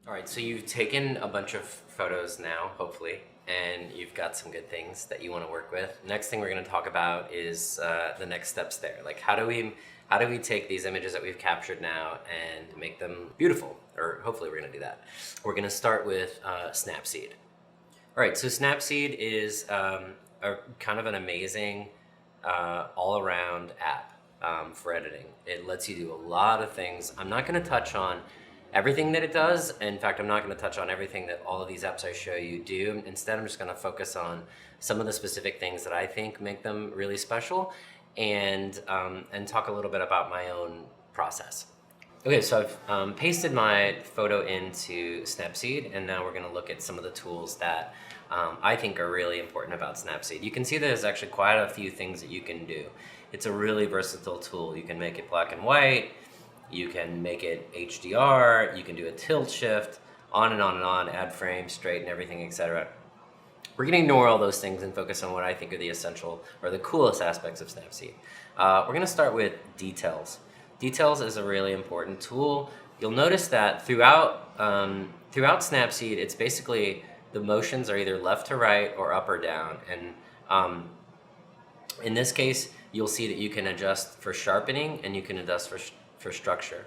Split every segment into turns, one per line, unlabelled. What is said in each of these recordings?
All right, so you've taken a bunch of photos now, hopefully, and you've got some good things that you want to work with. Next thing we're going to talk about is the next steps there. Like how do we take these images that we've captured now and make them beautiful? Or hopefully we're going to do that. We're going to start with Snapseed. All right, so Snapseed is a kind of an amazing all-around app for editing. It lets you do a lot of things. I'm not going to touch on everything that it does. In fact, I'm not going to touch on everything that all of these apps I show you do. Instead, I'm just going to focus on some of the specific things that I think make them really special, and talk a little bit about my own process. Okay, so I've pasted my photo into Snapseed, and now we're going to look at some of the tools that I think are really important about Snapseed. You can see there's actually quite a few things that you can do. It's a really versatile tool. You can make it black and white, you can make it HDR, you can do a tilt shift, on and on and on, add frames, straighten everything, etc. We're going to ignore all those things and focus on what I think are the essential or the coolest aspects of Snapseed. We're going to start with details. Details is a really important tool. You'll notice that throughout Snapseed, it's basically the motions are either left to right or up or down. And in this case, you'll see that you can adjust for sharpening and you can adjust for structure.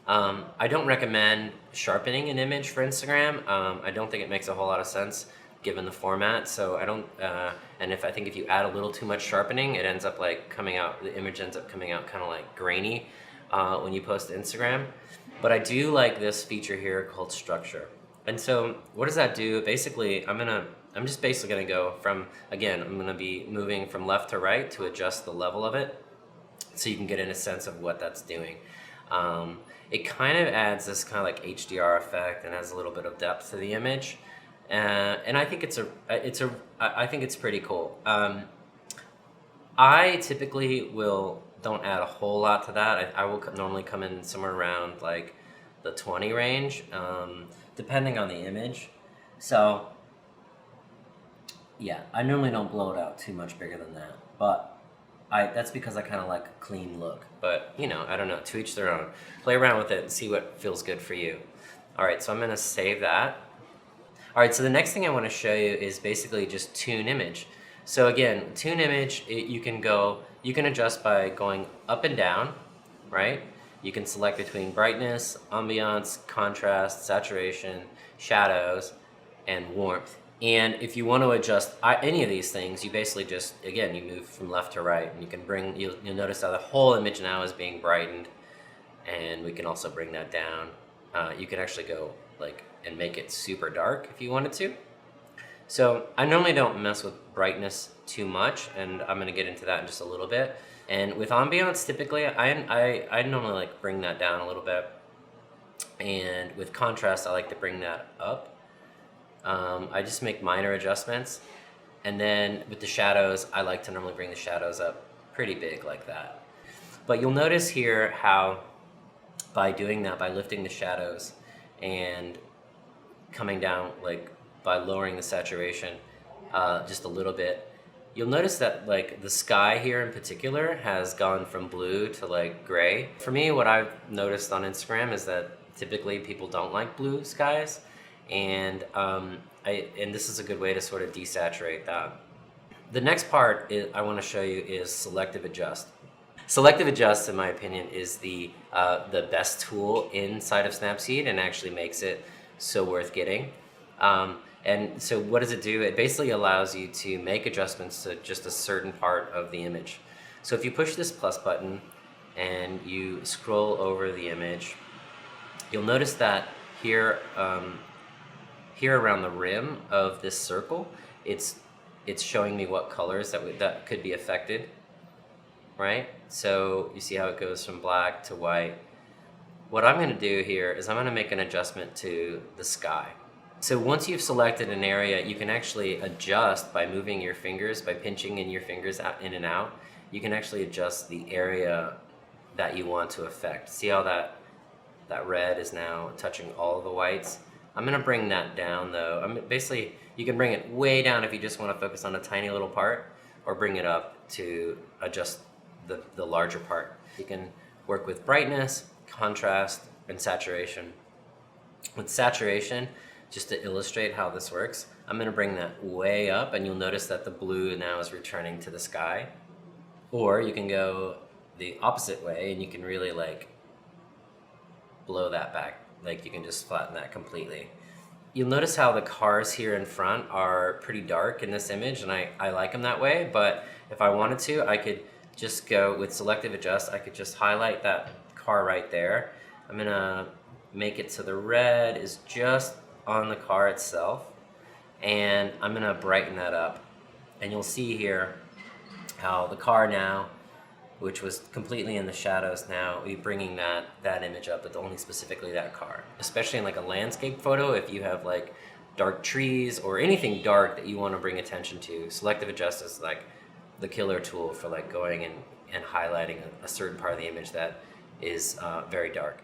I don't recommend sharpening an image for Instagram. I don't think it makes a whole lot of sense given the format. So I don't, and I think if you add a little too much sharpening, it ends up like coming out, the image ends up coming out kind of like grainy when you post to Instagram. But I do like this feature here called structure. And so what does that do? Basically, I'm just basically gonna go from, again, I'm gonna be moving from left to right to adjust the level of it so you can get in a sense of what that's doing. It kind of adds this kind of like HDR effect and adds a little bit of depth to the image. And I think I think it's pretty cool. I typically don't add a whole lot to that. I will normally come in somewhere around like the 20 range, depending on the image. So yeah, I normally don't blow it out too much bigger than that, but that's because I kind of like a clean look. But you know, I don't know, to each their own. Play around with it and see what feels good for you. All right, so I'm gonna save that. All right, so the next thing I want to show you is basically just tune image. So again, tune image, you can adjust by going up and down, right? You can select between brightness, ambiance, contrast, saturation, shadows, and warmth. And if you want to adjust any of these things, you basically just, again, you move from left to right, and you can you'll notice how the whole image now is being brightened, and we can also bring that down. You can actually go like and make it super dark if you wanted to. So I normally don't mess with brightness too much, and I'm gonna get into that in just a little bit. And with ambiance, typically, I normally like bring that down a little bit. And with contrast, I like to bring that up. I just make minor adjustments. And then with the shadows, I like to normally bring the shadows up pretty big like that. But you'll notice here how by doing that, by lifting the shadows and coming down, like by lowering the saturation just a little bit, you'll notice that like the sky here in particular has gone from blue to like gray. For me, what I've noticed on Instagram is that typically people don't like blue skies, and this is a good way to sort of desaturate that. The next part I want to show you is selective adjust. Selective adjust, in my opinion, is the best tool inside of Snapseed, and actually makes it so worth getting. And so what does it do? It basically allows you to make adjustments to just a certain part of the image. So if you push this plus button and you scroll over the image, you'll notice that here around the rim of this circle, it's showing me what colors that could be affected, right? So you see how it goes from black to white. What I'm going to do here is I'm going to make an adjustment to the sky. So once you've selected an area, you can actually adjust by moving your fingers, by pinching in your fingers out, in and out. You can actually adjust the area that you want to affect. See how that red is now touching all of the whites? I'm going to bring that down though. Basically, you can bring it way down if you just want to focus on a tiny little part, or bring it up to adjust the larger part. You can work with brightness, contrast, and saturation. With saturation, just to illustrate how this works, I'm gonna bring that way up, and you'll notice that the blue now is returning to the sky. Or you can go the opposite way and you can really like blow that back. Like you can just flatten that completely. You'll notice how the cars here in front are pretty dark in this image, and I like them that way, but if I wanted to, I could just go with selective adjust. I could just highlight that car right there. I'm gonna make it so the red is just on the car itself, and I'm gonna brighten that up. And you'll see here how the car now, which was completely in the shadows, now we're bringing that image up, but only specifically that car. Especially in like a landscape photo, if you have like dark trees or anything dark that you want to bring attention to, selective adjust is like the killer tool for like going and highlighting a certain part of the image that is very dark.